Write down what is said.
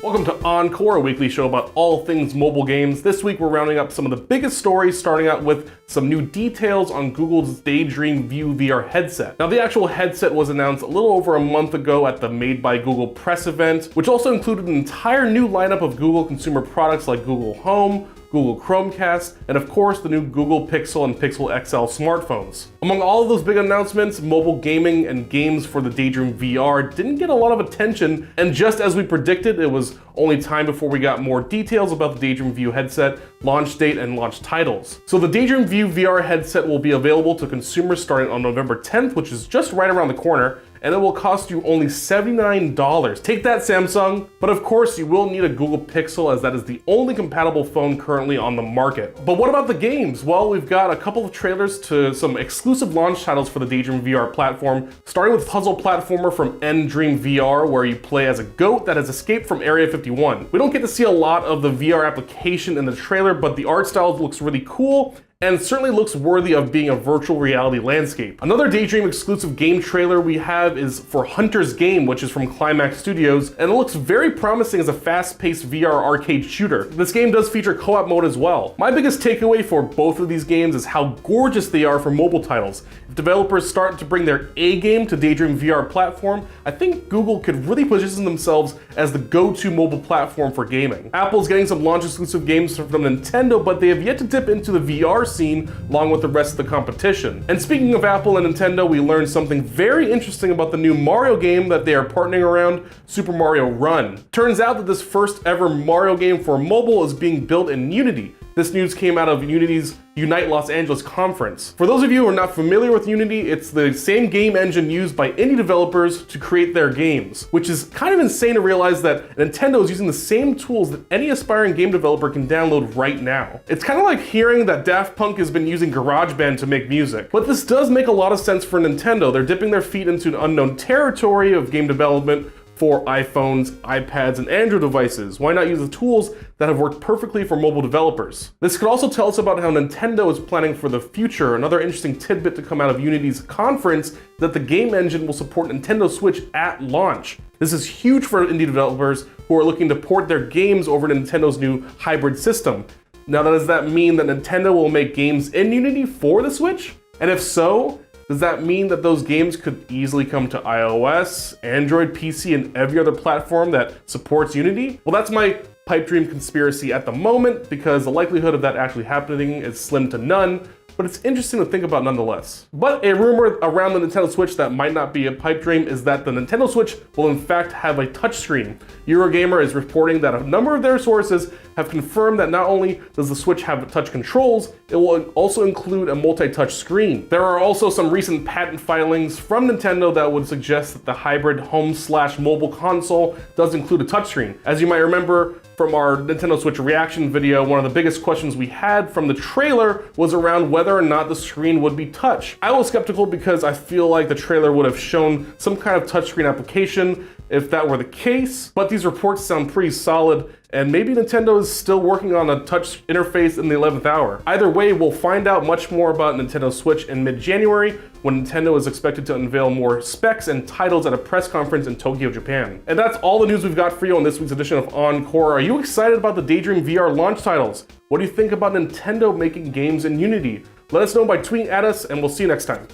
Welcome to OnCore, a weekly show about all things mobile games. This week we're rounding up some of the biggest stories, starting out with some new details on Google's Daydream VR headset. Now, the actual headset was announced a little over a month ago at the Made by Google press event, which also included an entire new lineup of Google consumer products like Google Home, Google Chromecast, and of course the new Google Pixel and Pixel XL smartphones. Among all of those big announcements, mobile gaming and games for the Daydream VR didn't get a lot of attention, and just as we predicted, it was only time before we got more details about the Daydream View headset, launch date, and launch titles. So the Daydream View VR headset will be available to consumers starting on November 10th, which is just right around the corner, and it will cost you only $79. Take that, Samsung! But of course, you will need a Google Pixel, as that is the only compatible phone currently on the market. But what about the games? Well, we've got a couple of trailers to some exclusive launch titles for the Daydream VR platform, starting with puzzle platformer from Daydream VR, where you play as a goat that has escaped from Area 51. We don't get to see a lot of the VR application in the trailer, but the art style looks really cool, and certainly looks worthy of being a virtual reality landscape. Another Daydream exclusive game trailer we have is for Hunter's Game, which is from Climax Studios, and it looks very promising as a fast-paced VR arcade shooter. This game does feature co-op mode as well. My biggest takeaway for both of these games is how gorgeous they are for mobile titles. If developers start to bring their A game to Daydream VR platform, I think Google could really position themselves as the go-to mobile platform for gaming. Apple's getting some launch exclusive games from Nintendo, but they have yet to dip into the VR scene along with the rest of the competition. And speaking of Apple and Nintendo, we learned something very interesting about the new Mario game that they are partnering around, Super Mario Run. Turns out that this first ever Mario game for mobile is being built in Unity. This news came out of Unity's Unite Los Angeles conference. For those of you who are not familiar with Unity, it's the same game engine used by indie developers to create their games, which is kind of insane to realize that Nintendo is using the same tools that any aspiring game developer can download right now. It's kind of like hearing that Daft Punk has been using GarageBand to make music. But this does make a lot of sense for Nintendo. They're dipping their feet into an unknown territory of game development for iPhones, iPads, and Android devices. Why not use the tools that have worked perfectly for mobile developers? This could also tell us about how Nintendo is planning for the future. Another interesting tidbit to come out of Unity's conference is that the game engine will support Nintendo Switch at launch. This is huge for indie developers who are looking to port their games over to Nintendo's new hybrid system. Now, does that mean that Nintendo will make games in Unity for the Switch? And if so, does that mean that those games could easily come to iOS, Android, PC, and every other platform that supports Unity? Well, that's my pipe dream conspiracy at the moment, because the likelihood of that actually happening is slim to none, but it's interesting to think about nonetheless. But a rumor around the Nintendo Switch that might not be a pipe dream is that the Nintendo Switch will in fact have a touchscreen. Eurogamer is reporting that a number of their sources have confirmed that not only does the Switch have touch controls, it will also include a multi-touch screen. There are also some recent patent filings from Nintendo that would suggest that the hybrid home/mobile console does include a touchscreen. As you might remember from our Nintendo Switch reaction video, one of the biggest questions we had from the trailer was around whether or not the screen would be touch. I was skeptical because I feel like the trailer would have shown some kind of touchscreen application if that were the case, but these reports sound pretty solid, and maybe Nintendo is still working on a touch interface in the 11th hour. Either way, we'll find out much more about Nintendo Switch in mid-January, when Nintendo is expected to unveil more specs and titles at a press conference in Tokyo, Japan. And that's all the news we've got for you on this week's edition of OnCore. Are you excited about the Daydream VR launch titles? What do you think about Nintendo making games in Unity? Let us know by tweeting at us, and we'll see you next time.